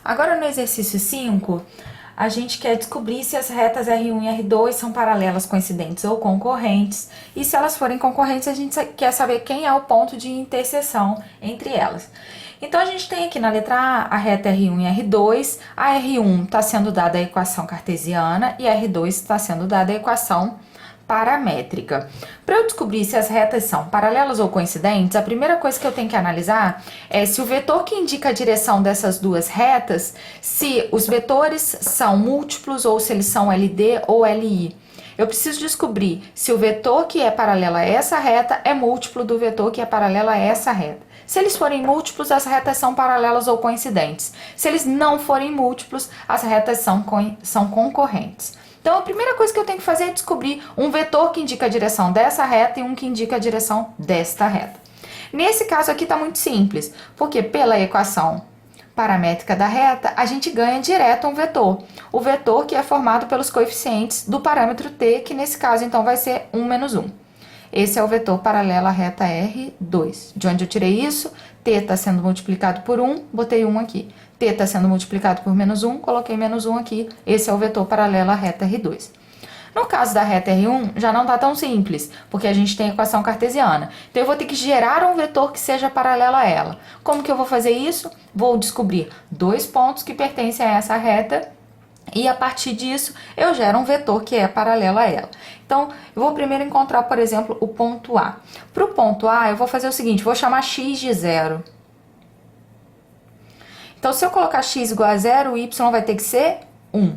Agora no exercício 5, a gente quer descobrir se as retas R1 e R2 são paralelas, coincidentes ou concorrentes. E se elas forem concorrentes, a gente quer saber quem é o ponto de interseção entre elas. Então a gente tem aqui na letra A reta R1 e R2. A R1 está sendo dada a equação cartesiana e a R2 está sendo dada a equação paramétrica. Para eu descobrir se as retas são paralelas ou coincidentes, a primeira coisa que eu tenho que analisar é se o vetor que indica a direção dessas duas retas, se os vetores são múltiplos ou se eles são LD ou LI. Eu preciso descobrir se o vetor que é paralelo a essa reta é múltiplo do vetor que é paralelo a essa reta. Se eles forem múltiplos, as retas são paralelas ou coincidentes. Se eles não forem múltiplos, as retas são concorrentes. Então, a primeira coisa que eu tenho que fazer é descobrir um vetor que indica a direção dessa reta e um que indica a direção desta reta. Nesse caso aqui está muito simples, porque pela equação paramétrica da reta, a gente ganha direto um vetor. O vetor que é formado pelos coeficientes do parâmetro t, que nesse caso, então, vai ser 1 menos 1. Esse é o vetor paralelo à reta R2. De onde eu tirei isso? T está sendo multiplicado por 1, botei 1 aqui. T está sendo multiplicado por menos 1, coloquei menos 1 aqui. Esse é o vetor paralelo à reta R2. No caso da reta R1, já não está tão simples, porque a gente tem a equação cartesiana. Então, eu vou ter que gerar um vetor que seja paralelo a ela. Como que eu vou fazer isso? Vou descobrir dois pontos que pertencem a essa reta e, a partir disso, eu gero um vetor que é paralelo a ela. Então, eu vou primeiro encontrar, por exemplo, o ponto A. Para o ponto A, eu vou fazer o seguinte, vou chamar x de 0. Então, se eu colocar x igual a 0, o y vai ter que ser 1.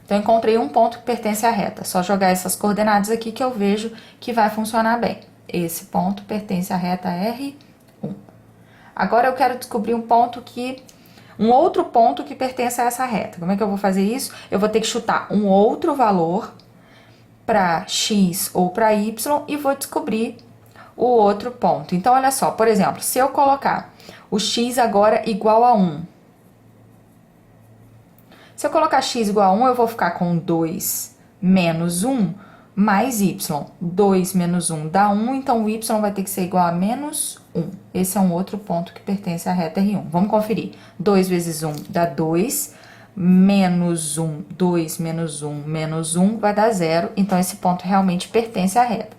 Então, eu encontrei um ponto que pertence à reta. Só jogar essas coordenadas aqui que eu vejo que vai funcionar bem. Esse ponto pertence à reta R1. Agora, eu quero descobrir um outro ponto que pertence a essa reta. Como é que eu vou fazer isso? Eu vou ter que chutar um outro valor para x ou para y e vou descobrir o outro ponto. Então, olha só, por exemplo, se eu colocar o x agora igual a 1. Se eu colocar x igual a 1, eu vou ficar com 2 menos 1 mais y. 2 menos 1 dá 1, então o y vai ter que ser igual a menos 1. Esse é um outro ponto que pertence à reta R1. Vamos conferir. 2 vezes 1 dá 2, menos 1, 2 menos 1, menos 1 vai dar 0. Então, esse ponto realmente pertence à reta.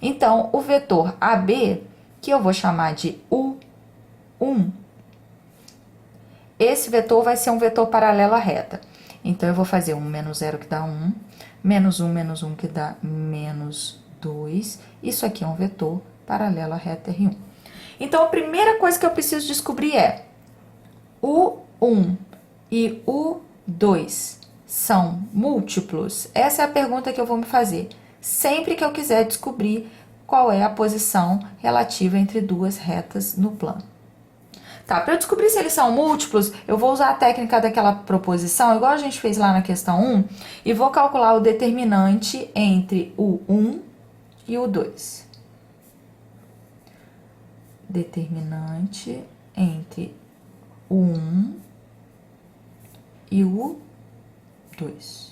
Então, o vetor AB, que eu vou chamar de U1, esse vetor vai ser um vetor paralelo à reta. Então, eu vou fazer 1 menos 0, que dá 1, menos 1, que dá menos 2. Isso aqui é um vetor paralelo à reta R1. Então, a primeira coisa que eu preciso descobrir é U1 e U2 são múltiplos? Essa é a pergunta que eu vou me fazer sempre que eu quiser descobrir qual é a posição relativa entre duas retas no plano. Tá, para eu descobrir se eles são múltiplos, eu vou usar a técnica daquela proposição, igual a gente fez lá na questão 1, e vou calcular o determinante entre o 1 e o 2. Determinante entre o 1 e o 2.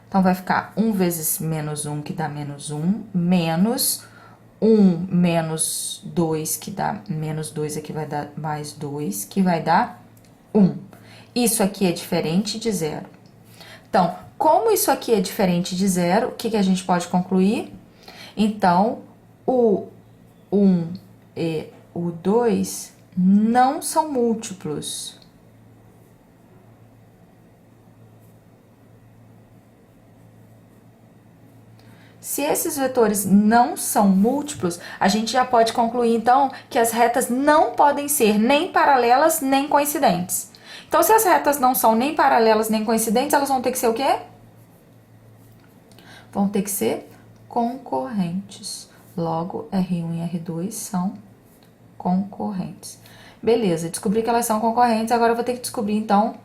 Então, vai ficar 1 vezes menos 1, que dá menos 1, menos 1 menos 2, que dá menos 2, aqui vai dar mais 2, que vai dar 1. Isso aqui é diferente de 0. Então, como isso aqui é diferente de 0, o que a gente pode concluir? Então, o 1 e o 2 não são múltiplos. Se esses vetores não são múltiplos, a gente já pode concluir, então, que as retas não podem ser nem paralelas, nem coincidentes. Então, se as retas não são nem paralelas, nem coincidentes, elas vão ter que ser o quê? Vão ter que ser concorrentes. Logo, R1 e R2 são concorrentes. Beleza, descobri que elas são concorrentes, agora eu vou ter que descobrir, então,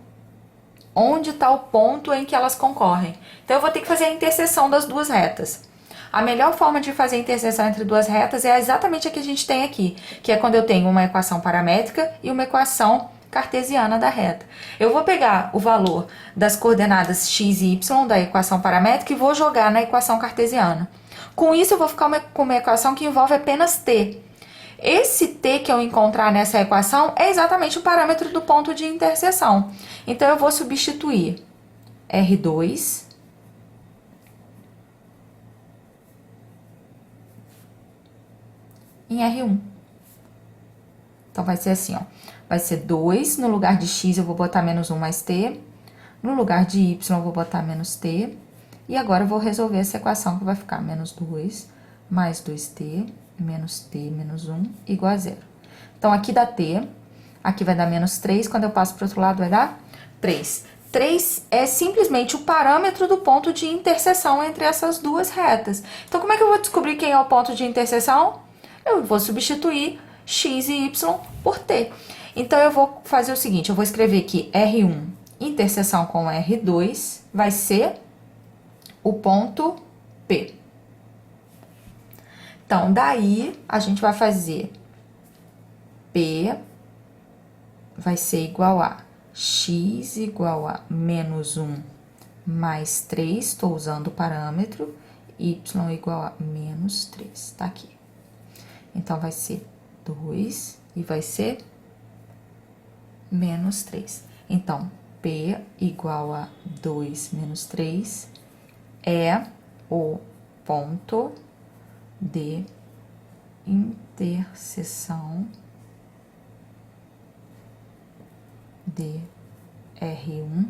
onde está o ponto em que elas concorrem. Então, eu vou ter que fazer a interseção das duas retas. A melhor forma de fazer a interseção entre duas retas é exatamente a que a gente tem aqui, que é quando eu tenho uma equação paramétrica e uma equação cartesiana da reta. Eu vou pegar o valor das coordenadas x e y da equação paramétrica e vou jogar na equação cartesiana. Com isso, eu vou ficar com uma equação que envolve apenas t. Esse t que eu encontrar nessa equação é exatamente o parâmetro do ponto de interseção. Então, eu vou substituir R2 em R1. Então, vai ser assim, ó. Vai ser 2, no lugar de x eu vou botar menos 1 mais t, no lugar de y eu vou botar menos t, e agora eu vou resolver essa equação que vai ficar menos 2 mais 2t, menos t menos 1, igual a 0. Então, aqui dá t, aqui vai dar menos 3, quando eu passo para o outro lado vai dar 3. 3 é simplesmente o parâmetro do ponto de interseção entre essas duas retas. Então, como é que eu vou descobrir quem é o ponto de interseção? Eu vou substituir x e y por t. Então, eu vou fazer o seguinte, eu vou escrever aqui R1 interseção com R2 vai ser o ponto P. Então, daí, a gente vai fazer P vai ser igual a x igual a menos 1 mais 3, estou usando o parâmetro, y igual a menos 3, tá aqui. Então, vai ser 2 e vai ser menos 3. Então, P igual a 2 menos 3 é o ponto de interseção de R1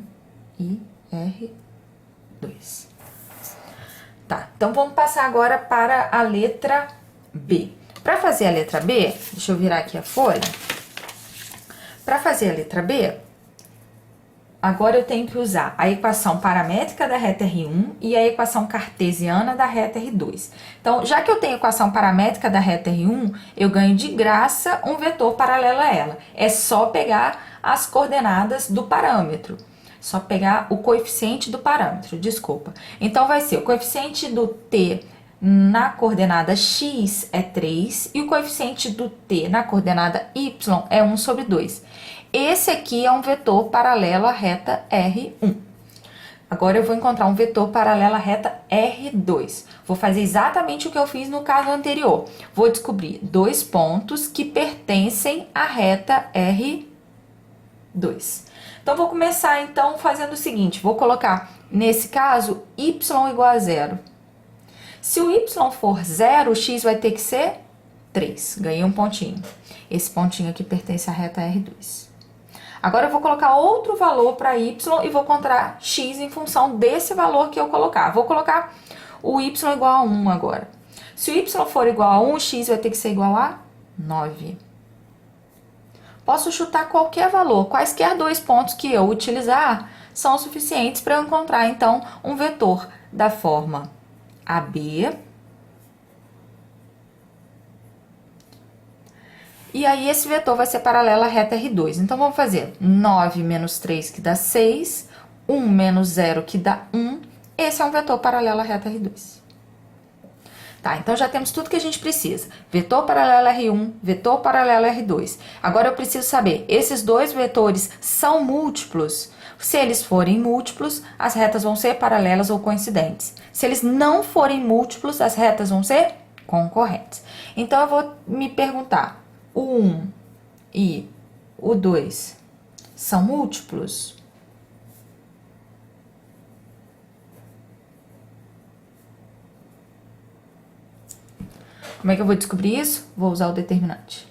e R2. Tá, então vamos passar agora para a letra B. Para fazer a letra B, deixa eu virar aqui a folha. Para fazer a letra B, agora eu tenho que usar a equação paramétrica da reta R1 e a equação cartesiana da reta R2. Então, já que eu tenho a equação paramétrica da reta R1, eu ganho de graça um vetor paralelo a ela. É só pegar as coordenadas do parâmetro. Só pegar o coeficiente do parâmetro, desculpa. Então, vai ser o coeficiente do t na coordenada x é 3 e o coeficiente do t na coordenada y é 1 sobre 2. Esse aqui é um vetor paralelo à reta R1. Agora, eu vou encontrar um vetor paralelo à reta R2. Vou fazer exatamente o que eu fiz no caso anterior. Vou descobrir dois pontos que pertencem à reta R2. Então, vou começar, então, fazendo o seguinte. Vou colocar, nesse caso, y igual a 0. Se o y for 0, o x vai ter que ser 3. Ganhei um pontinho. Esse pontinho aqui pertence à reta R2. Agora, eu vou colocar outro valor para y e vou encontrar x em função desse valor que eu colocar. Vou colocar o y igual a 1 agora. Se o y for igual a 1, x vai ter que ser igual a 9. Posso chutar qualquer valor. Quaisquer dois pontos que eu utilizar são suficientes para eu encontrar, então, um vetor da forma AB. E aí, esse vetor vai ser paralelo à reta R2. Então, vamos fazer 9 menos 3, que dá 6. 1 menos 0, que dá 1. Esse é um vetor paralelo à reta R2. Tá, então já temos tudo que a gente precisa. Vetor paralelo R1, vetor paralelo R2. Agora, eu preciso saber, esses dois vetores são múltiplos? Se eles forem múltiplos, as retas vão ser paralelas ou coincidentes. Se eles não forem múltiplos, as retas vão ser concorrentes. Então, eu vou me perguntar, o 1 e o 2 são múltiplos? Como é que eu vou descobrir isso? Vou usar o determinante.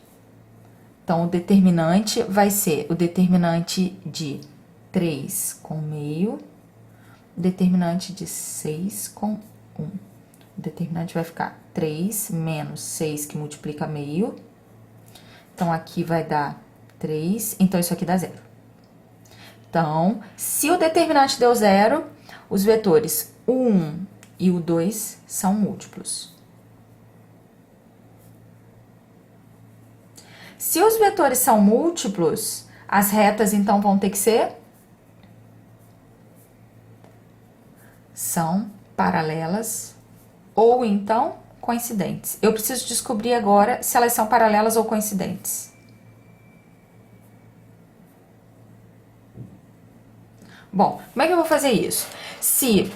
Então, o determinante vai ser o determinante de 3 com meio, determinante de 6 com 1. O determinante vai ficar 3 menos 6, que multiplica meio. Então, aqui vai dar 3, então isso aqui dá 0. Então, se o determinante deu 0, os vetores o 1 e o 2 são múltiplos. Se os vetores são múltiplos, as retas, então, vão ter que ser... são paralelas ou, então, coincidentes. Eu preciso descobrir agora se elas são paralelas ou coincidentes. Bom, como é que eu vou fazer isso? Se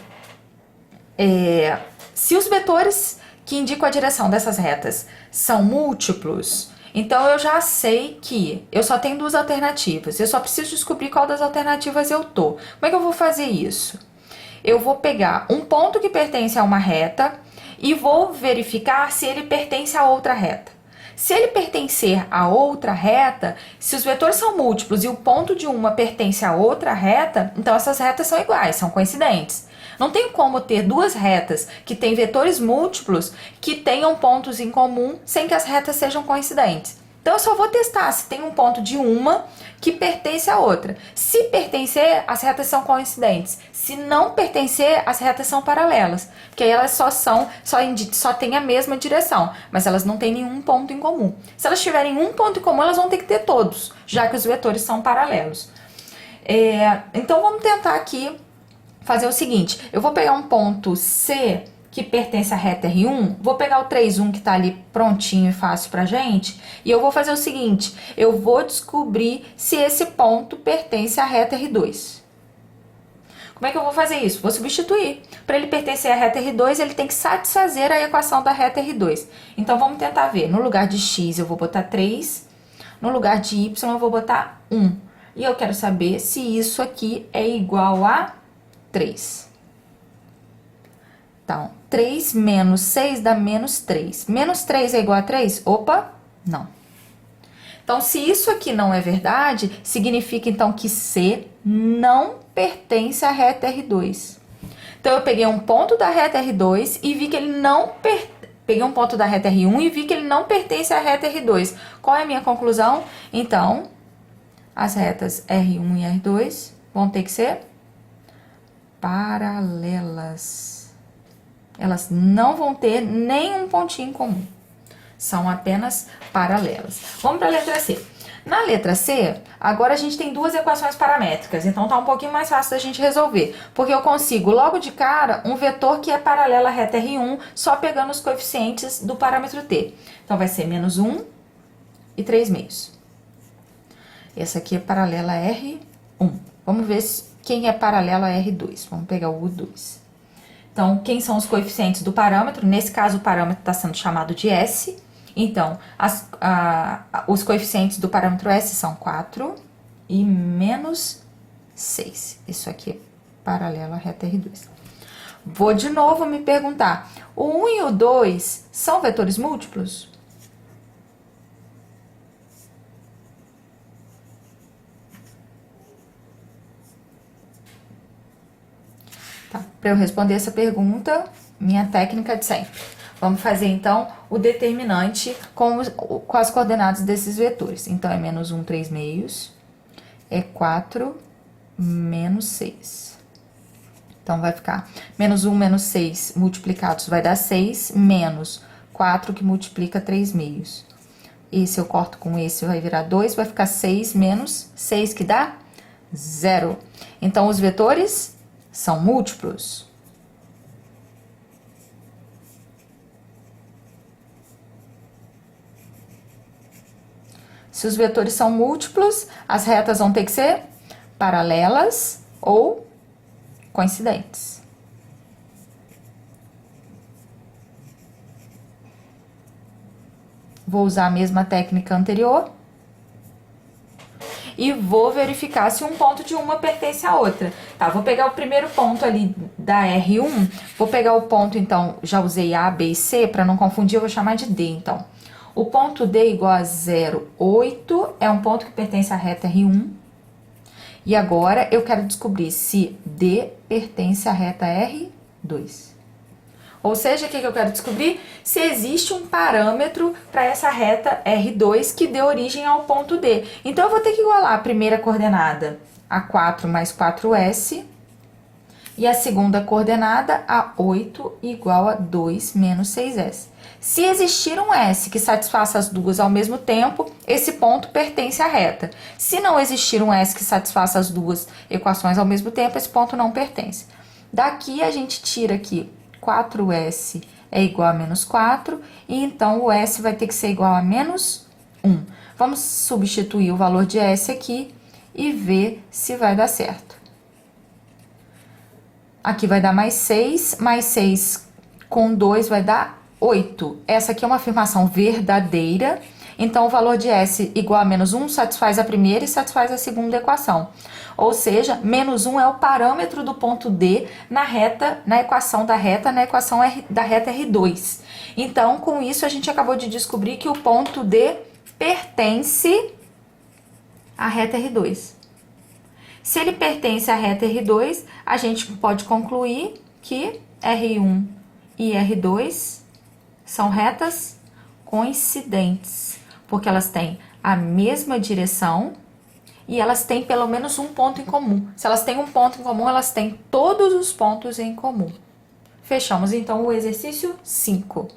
os vetores que indicam a direção dessas retas são múltiplos, Então, eu já sei que eu só tenho duas alternativas. Eu só preciso descobrir qual das alternativas eu tô. Como é que eu vou fazer isso? Eu vou pegar um ponto que pertence a uma reta e vou verificar se ele pertence a outra reta. Se ele pertencer a outra reta, se os vetores são múltiplos e o ponto de uma pertence a outra reta, então essas retas são iguais, são coincidentes. Não tem como ter duas retas que têm vetores múltiplos que tenham pontos em comum sem que as retas sejam coincidentes. Então eu só vou testar se tem um ponto de uma que pertence a outra. Se pertencer, as retas são coincidentes. Se não pertencer, as retas são paralelas. Porque aí elas só têm a mesma direção, mas elas não têm nenhum ponto em comum. Se elas tiverem um ponto em comum, elas vão ter que ter todos, já que os vetores são paralelos. Então vamos tentar aqui fazer o seguinte. Eu vou pegar um ponto C que pertence à reta R1, vou pegar o 3, 1 que tá ali prontinho e fácil pra gente, e eu vou fazer o seguinte, eu vou descobrir se esse ponto pertence à reta R2. Como é que eu vou fazer isso? Vou substituir. Para ele pertencer à reta R2, ele tem que satisfazer a equação da reta R2. Então, vamos tentar ver. No lugar de x, eu vou botar 3, no lugar de y, eu vou botar 1. E eu quero saber se isso aqui é igual a 3. Então, 3 menos 6 dá menos 3. Menos 3 é igual a 3? Opa, não. Então, se isso aqui não é verdade, significa então que C não pertence à reta R2. Então, eu peguei um ponto da reta R2 e vi que ele não peguei um ponto da reta R1 e vi que ele não pertence à reta R2. Qual é a minha conclusão? Então, as retas R1 e R2 vão ter que ser paralelas. Elas não vão ter nenhum pontinho em comum. São apenas paralelas. Vamos para a letra C. Na letra C, agora a gente tem duas equações paramétricas. Então, tá um pouquinho mais fácil da gente resolver. Porque eu consigo, logo de cara, um vetor que é paralelo à reta R1, só pegando os coeficientes do parâmetro T. Então, vai ser menos 1 e 3 meios. Essa aqui é paralela a R1. Vamos ver quem é paralelo a R2. Vamos pegar o U2. Então, quem são os coeficientes do parâmetro? Nesse caso, o parâmetro está sendo chamado de S. Então, os coeficientes do parâmetro S são 4 e menos 6. Isso aqui é paralelo à reta R2. Vou de novo me perguntar, o 1 e o 2 são vetores múltiplos? Tá, para eu responder essa pergunta, minha técnica de sempre. Vamos fazer, então, o determinante com as coordenadas desses vetores. Então, é menos 1, 3 meios, é 4, menos 6. Então, vai ficar menos 1, menos 6 multiplicados vai dar 6, menos 4 que multiplica 3 meios. Esse eu corto com esse, vai virar 2, vai ficar 6 menos 6, que dá 0. Então, os vetores são múltiplos. Se os vetores são múltiplos, as retas vão ter que ser paralelas ou coincidentes. Vou usar a mesma técnica anterior. E vou verificar se um ponto de uma pertence à outra. Tá, vou pegar o primeiro ponto ali da R1, vou pegar o ponto, então, já usei A, B e C, para não confundir, eu vou chamar de D, então. O ponto D igual a 0, 8, é um ponto que pertence à reta R1. E agora, eu quero descobrir se D pertence à reta R2. Ou seja, o que eu quero descobrir? Se existe um parâmetro para essa reta R2 que dê origem ao ponto D. Então, eu vou ter que igualar a primeira coordenada a 4 mais 4S e a segunda coordenada a 8 igual a 2 menos 6S. Se existir um S que satisfaça as duas ao mesmo tempo, esse ponto pertence à reta. Se não existir um S que satisfaça as duas equações ao mesmo tempo, esse ponto não pertence. Daqui, a gente tira aqui 4S é igual a menos 4, e então o S vai ter que ser igual a menos 1. Vamos substituir o valor de S aqui e ver se vai dar certo. Aqui vai dar mais 6 com 2 vai dar 8. Essa aqui é uma afirmação verdadeira, Então, o valor de S igual a menos 1 satisfaz a primeira e satisfaz a segunda equação. Ou seja, menos 1 é o parâmetro do ponto D na reta, na equação da reta da reta R2. Então, com isso, a gente acabou de descobrir que o ponto D pertence à reta R2. Se ele pertence à reta R2, a gente pode concluir que R1 e R2 são retas coincidentes, porque elas têm a mesma direção e elas têm pelo menos um ponto em comum. Se elas têm um ponto em comum, elas têm todos os pontos em comum. Fechamos então o exercício 5.